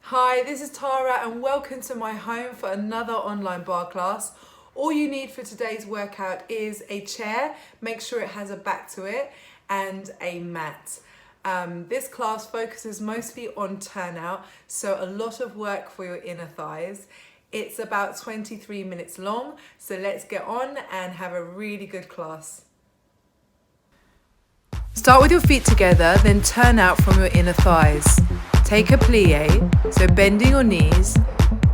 Hi, this is Tara and welcome to my home for another online bar class. All you need for today's workout is a chair, make sure it has a back to it, and a mat. This class focuses mostly on turnout, so a lot of work for your inner thighs. It's about 23 minutes long, so let's get on and have a really good class. Start with your feet together, then turn out from your inner thighs. Take a plie, so bending your knees,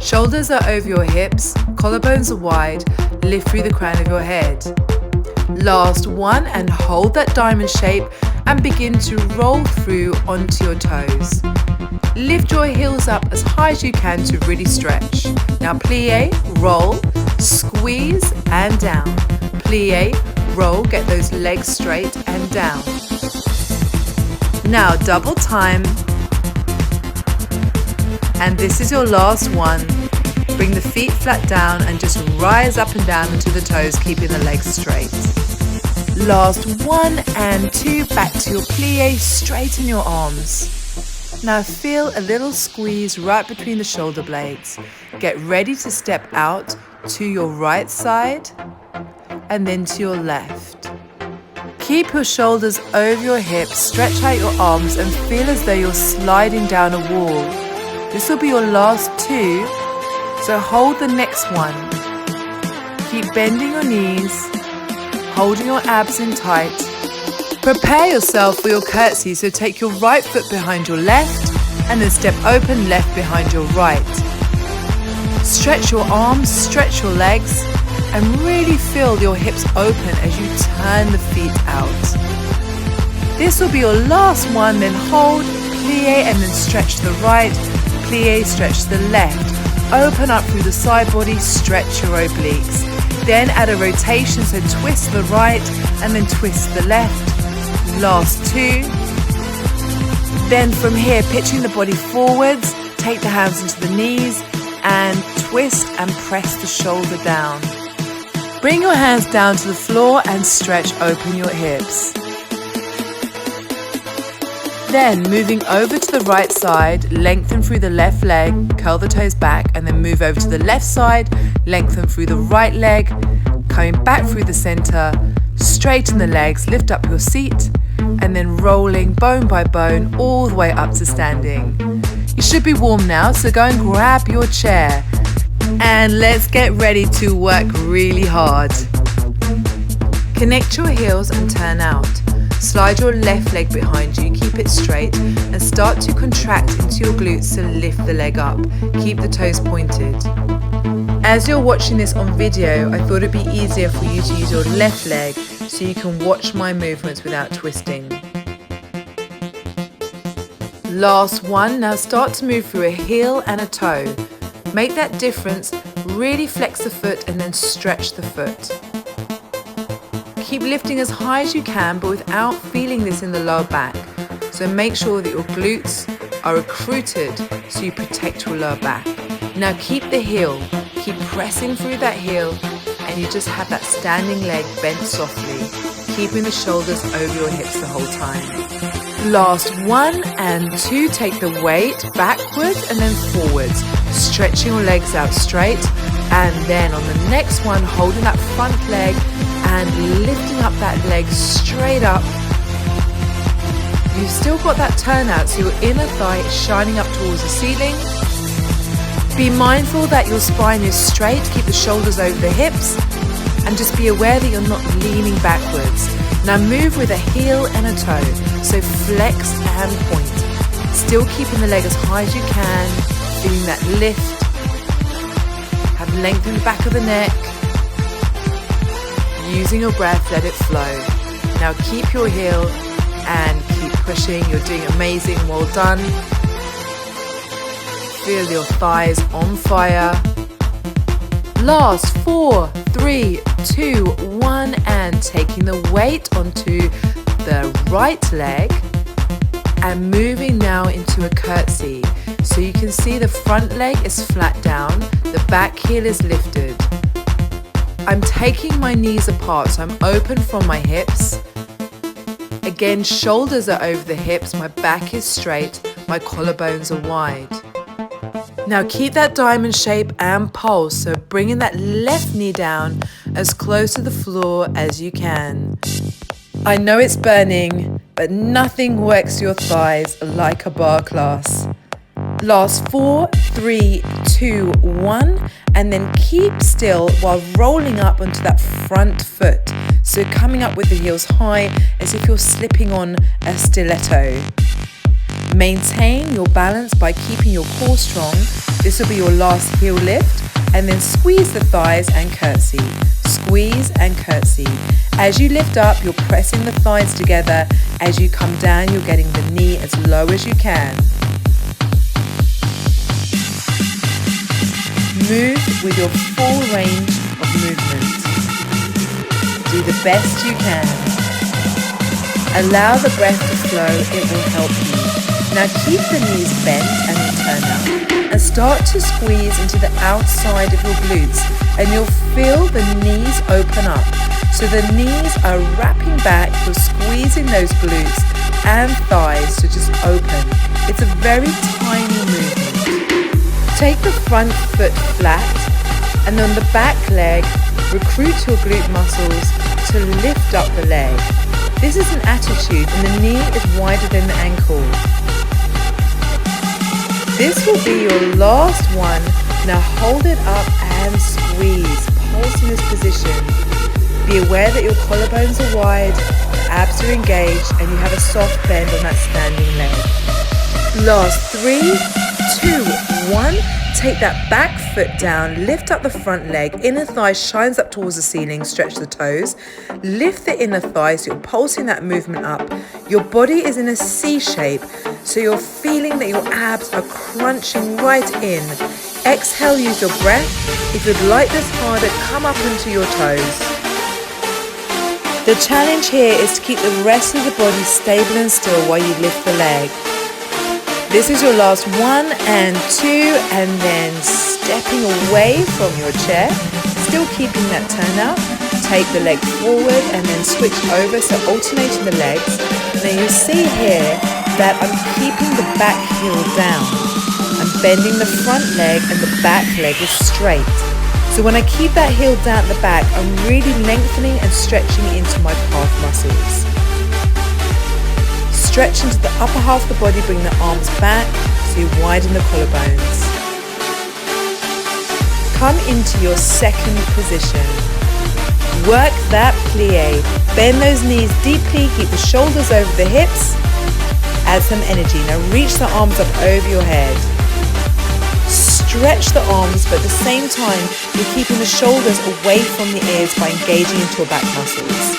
shoulders are over your hips, collarbones are wide, lift through the crown of your head. Last one, and hold that diamond shape and begin to roll through onto your toes. Lift your heels up as high as you can to really stretch. Now plie, roll, squeeze and down. Plie, roll, get those legs straight and down. Now double time. And this is your last one. Bring the feet flat down and just rise up and down into the toes, keeping the legs straight. Last one and two, back to your plie, straighten your arms. Now feel a little squeeze right between the shoulder blades. Get ready to step out to your right side and then to your left. Keep your shoulders over your hips, stretch out your arms and feel as though you're sliding down a wall. This will be your last two, so hold the next one. Keep bending your knees, holding your abs in tight. Prepare yourself for your curtsy, so take your right foot behind your left and then step open left behind your right. Stretch your arms, stretch your legs and really feel your hips open as you turn the feet out. This will be your last one, then hold, plie and then stretch to the right. Plie, stretch to the left, open up through the side body, stretch your obliques. Then add a rotation, so twist the right and then twist the left. Last two. Then from here, pitching the body forwards, take the hands into the knees and twist and press the shoulder down. Bring your hands down to the floor and stretch open your hips. Then moving over to the right side, lengthen through the left leg, curl the toes back and then move over to the left side, lengthen through the right leg, coming back through the center, straighten the legs, lift up your seat and then rolling bone by bone all the way up to standing. You should be warm now, so go and grab your chair and let's get ready to work really hard. Connect your heels and turn out. Slide your left leg behind you, keep it straight and start to contract into your glutes to lift the leg up. Keep the toes pointed. As you're watching this on video, I thought it'd be easier for you to use your left leg so you can watch my movements without twisting. Last one, now start to move through a heel and a toe. Make that difference, really flex the foot and then stretch the foot. Keep lifting as high as you can, but without feeling this in the lower back. So make sure that your glutes are recruited so you protect your lower back. Now keep the heel, keep pressing through that heel, and you just have that standing leg bent softly, keeping the shoulders over your hips the whole time. Last one and two, take the weight backwards and then forwards, stretching your legs out straight, and then on the next one, holding that front leg and lifting up that leg straight up. You've still got that turnout, so your inner thigh is shining up towards the ceiling. Be mindful that your spine is straight, keep the shoulders over the hips, and just be aware that you're not leaning backwards. Now move with a heel and a toe, so flex and point. Still keeping the leg as high as you can, feeling that lift. Have length in the back of the neck. Using your breath, let it flow. Now keep your heel and keep pushing. You're doing amazing, well done. Feel your thighs on fire. Last 4, 3, 2, 1 and taking the weight onto the right leg and moving now into a curtsy. So you can see the front leg is flat down, the back heel is lifted. I'm taking my knees apart, so I'm open from my hips. Again, shoulders are over the hips, my back is straight, my collarbones are wide. Now keep that diamond shape and pulse, so bringing that left knee down as close to the floor as you can. I know it's burning, but nothing works your thighs like a bar class. Last 4, 3, 2, 1, and then keep still while rolling up onto that front foot. So coming up with the heels high as if you're slipping on a stiletto. Maintain your balance by keeping your core strong. This will be your last heel lift, and then squeeze the thighs and curtsy. Squeeze and curtsy. As you lift up, you're pressing the thighs together. As you come down, you're getting the knee as low as you can. Move with your full range of movement. Do the best you can. Allow the breath to flow, it will help you. Now keep the knees bent and turn out, and start to squeeze into the outside of your glutes, and you'll feel the knees open up. So the knees are wrapping back, you're squeezing those glutes and thighs to just open. It's a very tiny movement. Take the front foot flat, and on the back leg, recruit your glute muscles to lift up the leg. This is an attitude, and the knee is wider than the ankle. This will be your last one. Now hold it up and squeeze. Pulse in this position. Be aware that your collarbones are wide, the abs are engaged, and you have a soft bend on that standing leg. Last 3, 2, 1. Take that back foot down, lift up the front leg, inner thigh shines up towards the ceiling, stretch the toes, lift the inner thigh so you're pulsing that movement up. Your body is in a C shape, so you're feeling that your abs are crunching right in. Exhale, use your breath. If you'd like this harder, come up into your toes. The challenge here is to keep the rest of the body stable and still while you lift the leg. This is your last 1 and 2, and then stepping away from your chair, still keeping that turnout. Take the leg forward and then switch over, so alternating the legs. Now you see here that I'm keeping the back heel down. I'm bending the front leg and the back leg is straight. So when I keep that heel down at the back, I'm really lengthening and stretching into my calf muscles. Stretch into the upper half of the body, bring the arms back so you widen the collarbones. Come into your second position. Work that plie. Bend those knees deeply, keep the shoulders over the hips. Add some energy. Now reach the arms up over your head. Stretch the arms, but at the same time, you're keeping the shoulders away from the ears by engaging into your back muscles.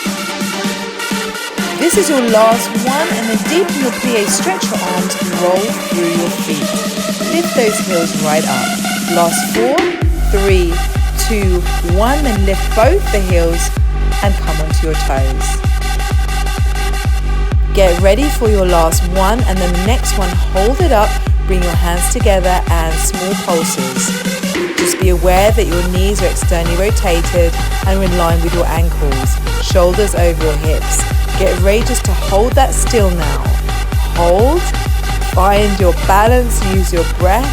This is your last one, and then deepen your plie, stretch your arms, roll through your feet. Lift those heels right up. Last 4, 3, 2, 1, then lift both the heels and come onto your toes. Get ready for your last one, and then the next one, hold it up, bring your hands together and small pulses. Just be aware that your knees are externally rotated and are in line with your ankles, shoulders over your hips. Get ready just to hold that still now. Hold, find your balance, use your breath,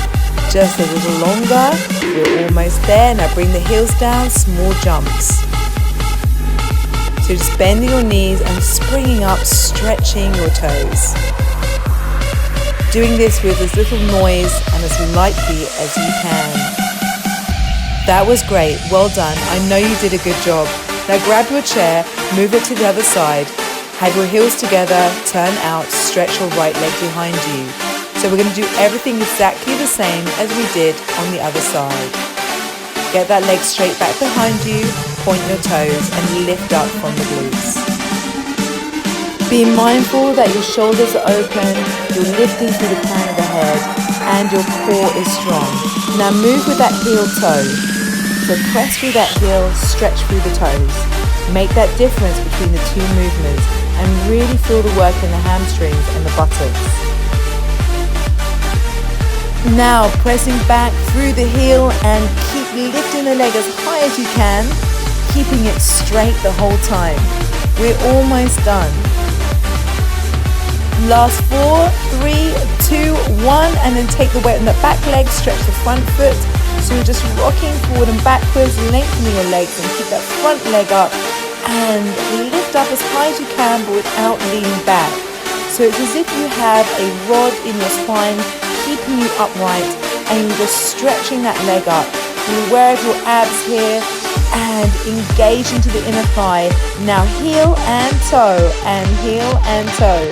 just a little longer. We're almost there. Now bring the heels down, small jumps. So just bending your knees and springing up, stretching your toes. Doing this with as little noise and as lightly as you can. That was great, well done. I know you did a good job. Now grab your chair, move it to the other side. Have your heels together, turn out, stretch your right leg behind you. So we're going to do everything exactly the same as we did on the other side. Get that leg straight back behind you, point your toes and lift up from the glutes. Be mindful that your shoulders are open, you're lifting through the crown of the head and your core is strong. Now move with that heel toe. So press through that heel, stretch through the toes. Make that difference between the two movements and really feel the work in the hamstrings and the buttocks. Now pressing back through the heel and keep lifting the leg as high as you can, keeping it straight the whole time. We're almost done. Last 4, 3, 2, 1, and then take the weight on the back leg, stretch the front foot. So you're just rocking forward and backwards, lengthening your legs, and keep that front leg up and lift up as high as you can but without leaning back. So it's as if you have a rod in your spine keeping you upright and you're just stretching that leg up. You're aware of your abs here and engage into the inner thigh. Now heel and toe and heel and toe.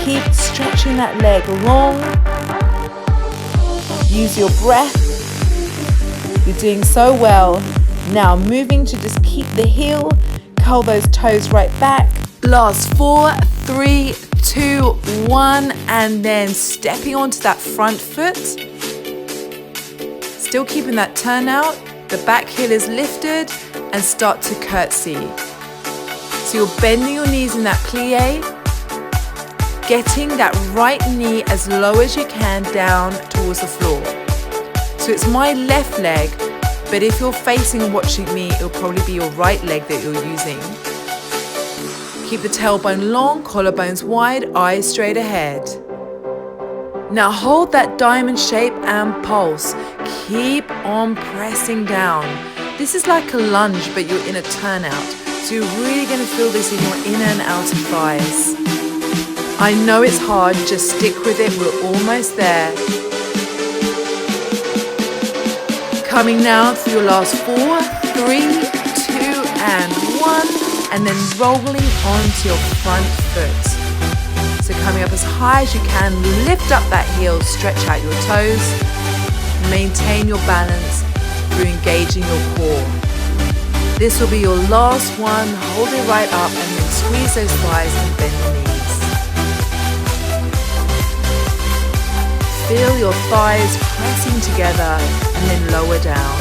Keep stretching that leg long. Use your breath. You're doing so well. Now moving to just keep the heel, curl those toes right back. Last 4, 3, 2, 1, and then stepping onto that front foot. Still keeping that turnout. The back heel is lifted and start to curtsy. So you're bending your knees in that plie. Getting that right knee as low as you can down towards the floor. So it's my left leg, but if you're facing watching me, it'll probably be your right leg that you're using. Keep the tailbone long, collarbones wide, eyes straight ahead. Now hold that diamond shape and pulse. Keep on pressing down. This is like a lunge, but you're in a turnout. So you're really going to feel this in your inner and outer thighs. I know it's hard, just stick with it, we're almost there. Coming now to your last 4, 3, 2, and 1, and then rolling onto your front foot. So coming up as high as you can, lift up that heel, stretch out your toes, maintain your balance through engaging your core. This will be your last one, hold it right up and then squeeze those thighs and bend the knees. Feel your thighs pressing together and then lower down.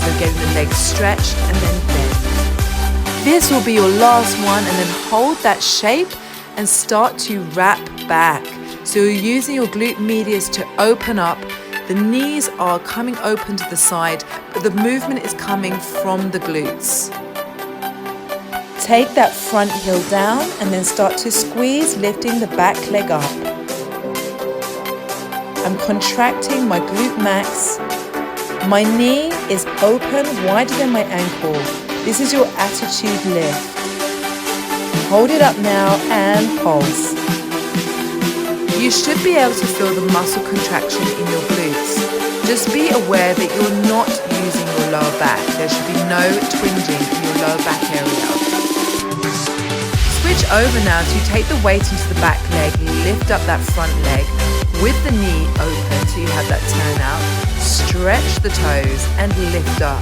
So getting the legs stretched and then bend. This will be your last one, and then hold that shape and start to wrap back. So you're using your glute medius to open up. The knees are coming open to the side, but the movement is coming from the glutes. Take that front heel down and then start to squeeze, lifting the back leg up. I'm contracting my glute max. My knee is open, wider than my ankle. This is your attitude lift. Hold it up now and pulse. You should be able to feel the muscle contraction in your glutes. Just be aware that you're not using your lower back. There should be no twinging in your lower back area. Switch over now to take the weight into the back leg, lift up that front leg with the knee open so you have that turnout, stretch the toes and lift up.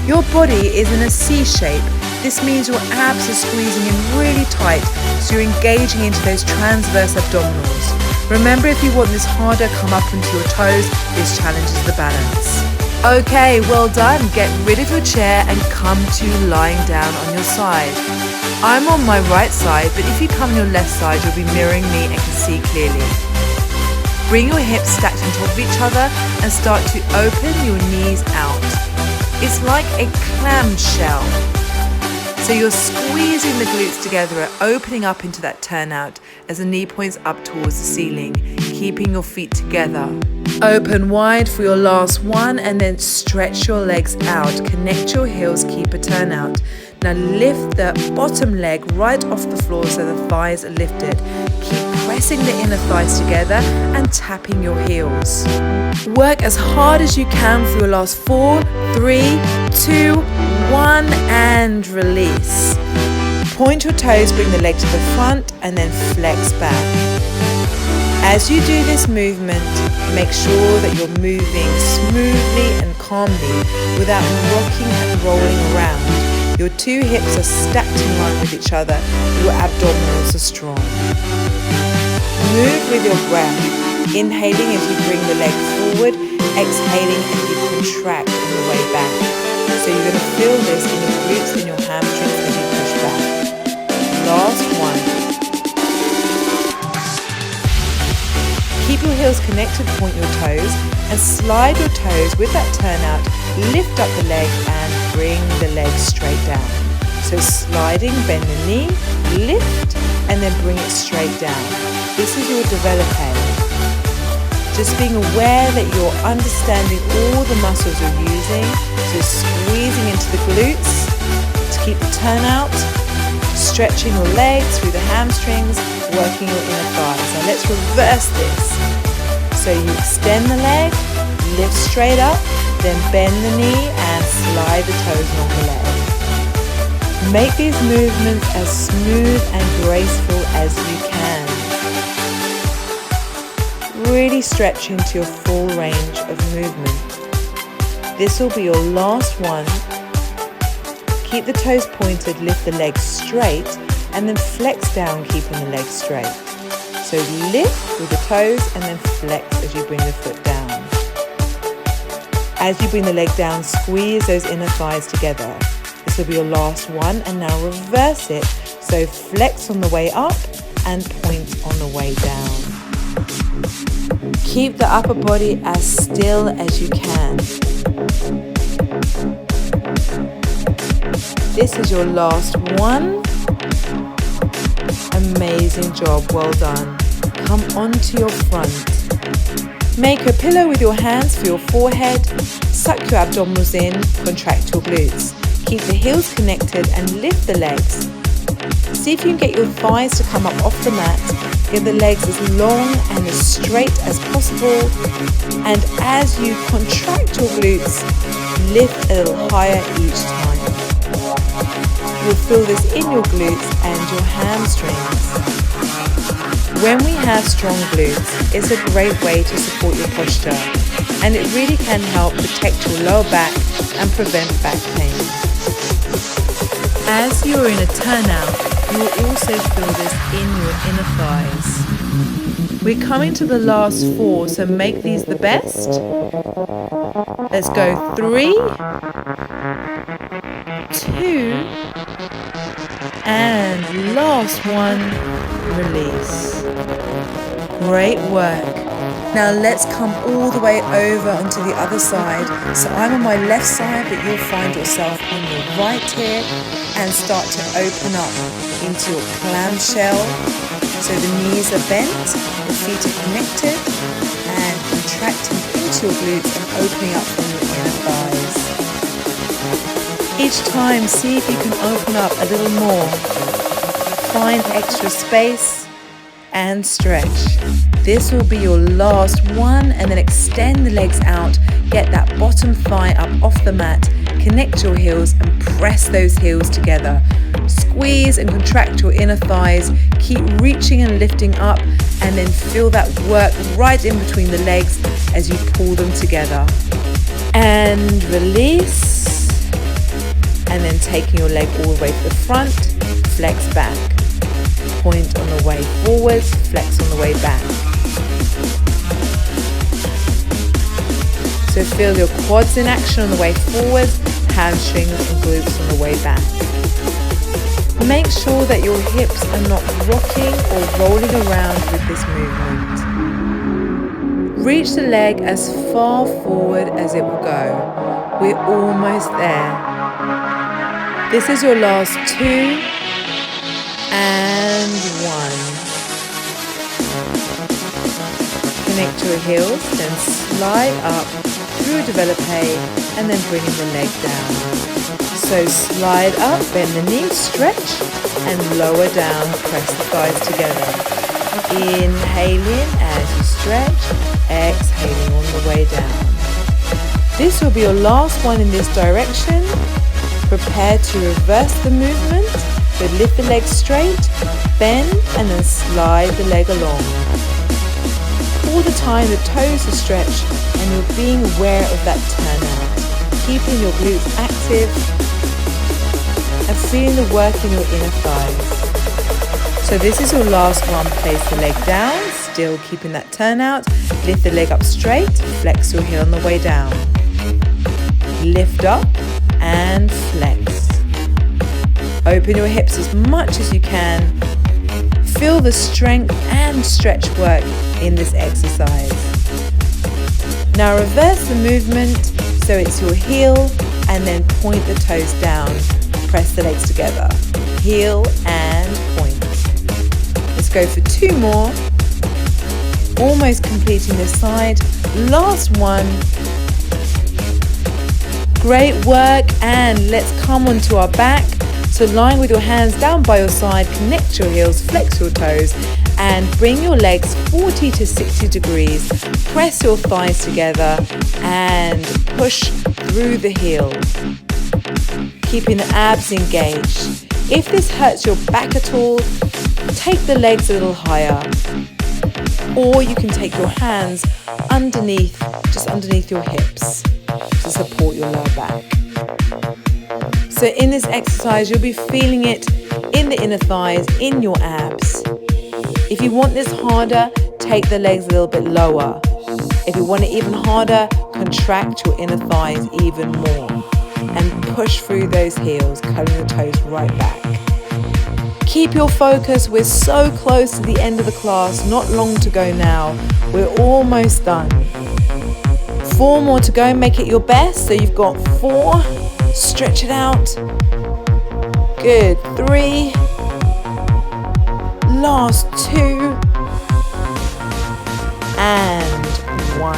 Your body is in a C shape. This means your abs are squeezing in really tight, so you're engaging into those transverse abdominals. Remember, if you want this harder, come up into your toes. This challenges the balance. Okay, well done. Get rid of your chair and come to lying down on your side. I'm on my right side, but if you come on your left side, you'll be mirroring me and can see clearly. Bring your hips stacked on top of each other and start to open your knees out. It's like a clamshell. So you're squeezing the glutes together and opening up into that turnout as the knee points up towards the ceiling, keeping your feet together. Open wide for your last one and then stretch your legs out. Connect your heels, keep a turnout. Now lift the bottom leg right off the floor so the thighs are lifted. Keep pressing the inner thighs together and tapping your heels. Work as hard as you can for your last 4, 3, 2, 1, and release. Point your toes, bring the leg to the front and then flex back. As you do this movement, make sure that you're moving smoothly and calmly without rocking and rolling around. Your two hips are stacked in line with each other. Your abdominals are strong. Move with your breath. Inhaling as you bring the leg forward, exhaling as you contract on the way back. So you're going to feel this in your glutes and your hamstrings as you push back. Last one. Keep your heels connected, point your toes, and slide your toes with that turnout. Lift up the leg and bring the leg straight down. So sliding, bend the knee, lift, and then bring it straight down. This is your Bilateral. Just being aware that you're understanding all the muscles you're using, so squeezing into the glutes to keep the turnout, stretching your legs through the hamstrings, working your inner thighs. Now let's reverse this. So you extend the leg, lift straight up, then bend the knee and slide the toes along the leg. Make these movements as smooth and graceful as you can. Really stretch into your full range of movement. This will be your last one. Keep the toes pointed, lift the legs straight, and then flex down, keeping the legs straight. So lift with the toes and then flex as you bring the foot down. As you bring the leg down, squeeze those inner thighs together. This will be your last one, and now reverse it. So flex on the way up and point on the way down. Keep the upper body as still as you can. This is your last one. Amazing job, well done. Come onto your front. Make a pillow with your hands for your forehead. Suck your abdominals in, contract your glutes. Keep the heels connected and lift the legs. See if you can get your thighs to come up off the mat. Get the legs as long and as straight as possible. And as you contract your glutes, lift a little higher each time. You'll feel this in your glutes and your hamstrings. When we have strong glutes, it's a great way to support your posture, and it really can help protect your lower back and prevent back pain. As you're in a turnout, you will also feel this in your inner thighs. We're coming to the last 4, so make these the best. Let's go 3, 2, and last one, release. Great work. Now let's come all the way over onto the other side. So I'm on my left side, but you'll find yourself on your right here and start to open up into your clamshell. So the knees are bent, the feet are connected, and contracting into your glutes and opening up from your inner thighs. Each time, see if you can open up a little more. Find extra space and stretch. This will be your last one, and then extend the legs out. Get that bottom thigh up off the mat. Connect your heels and press those heels together. Squeeze and contract your inner thighs. Keep reaching and lifting up, and then feel that work right in between the legs as you pull them together. And release. And then taking your leg all the way to the front, flex back. Point on the way forwards, flex on the way back. So feel your quads in action on the way forwards, hamstrings and glutes on the way back. Make sure that your hips are not rocking or rolling around with this movement. Reach the leg as far forward as it will go. We're almost there. This is your last 2 and 1. Connect your heels, then slide up through a Bilateral and then bringing the leg down. So slide up, bend the knees, stretch, and lower down, press the thighs together. Inhaling as you stretch, exhaling on the way down. This will be your last one in this direction. Prepare to reverse the movement, so lift the leg straight, bend, and then slide the leg along. All the time the toes are stretched and you're being aware of that turnout, keeping your glutes active and feeling the work in your inner thighs. So this is your last one. Place the leg down, still keeping that turnout. Lift the leg up straight, flex your heel on the way down. Lift up and flex. Open your hips as much as you can. Feel the strength and stretch work in this exercise. Now reverse the movement so it's your heel and then point the toes down. Press the legs together. Heel and point. go for 2 more. Almost completing this side. Last one. Great work, and let's come onto our back. So lying with your hands down by your side, connect your heels, flex your toes, and bring your legs 40 to 60 degrees. Press your thighs together and push through the heel, keeping the abs engaged. If this hurts your back at all, take the legs a little higher, or you can take your hands underneath, just underneath your hips to support your lower back. So in this exercise, you'll be feeling it in the inner thighs, in your abs. If you want this harder, take the legs a little bit lower. If you want it even harder, contract your inner thighs even more and push through those heels, curling the toes right back. Keep your focus. We're so close to the end of the class, not long to go now. We're almost done. 4 more to go, make it your best. So you've got 4, stretch it out. Good, 3, last 2, and 1.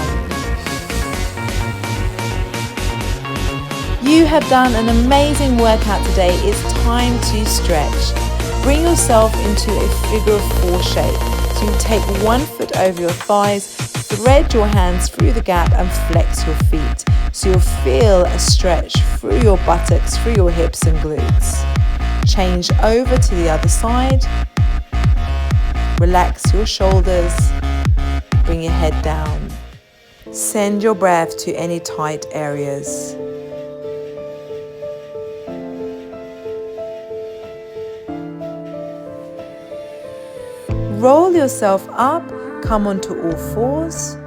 You have done an amazing workout today. It's time to stretch. Bring yourself into a figure of 4 shape. So you take 1 foot over your thighs, thread your hands through the gap and flex your feet. So you'll feel a stretch through your buttocks, through your hips and glutes. Change over to the other side. Relax your shoulders. Bring your head down. Send your breath to any tight areas. Roll yourself up, come onto all 4s.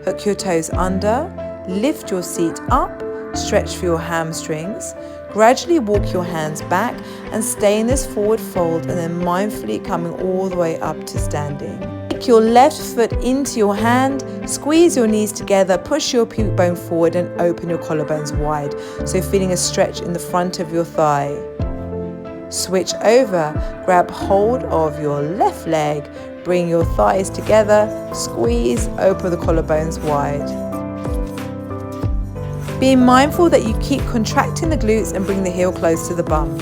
Hook your toes under, lift your seat up, stretch for your hamstrings. Gradually walk your hands back and stay in this forward fold, and then mindfully coming all the way up to standing. Take your left foot into your hand, squeeze your knees together, push your pubic bone forward and open your collarbones wide. So feeling a stretch in the front of your thigh. Switch over, grab hold of your left leg, bring your thighs together, squeeze, open the collarbones wide. Be mindful that you keep contracting the glutes and bring the heel close to the bum.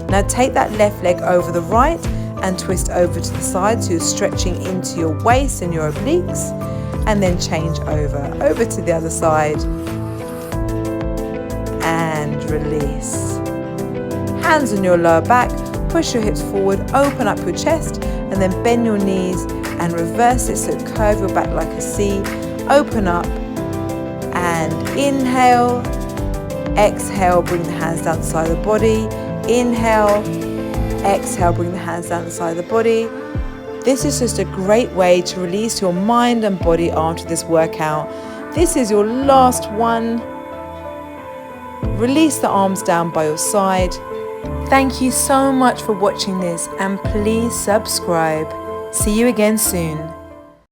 Now take that left leg over the right and twist over to the side, so you're stretching into your waist and your obliques, and then change over to the other side and release. Hands on your lower back, push your hips forward, open up your chest, and then bend your knees and reverse it, so curve your back like a C. Open up and inhale, exhale, bring the hands down the side of the body. Inhale, exhale, bring the hands down the side of the body. This is just a great way to release your mind and body after this workout. This is your last one. Release the arms down by your side. Thank you so much for watching this, and please subscribe. See you again soon.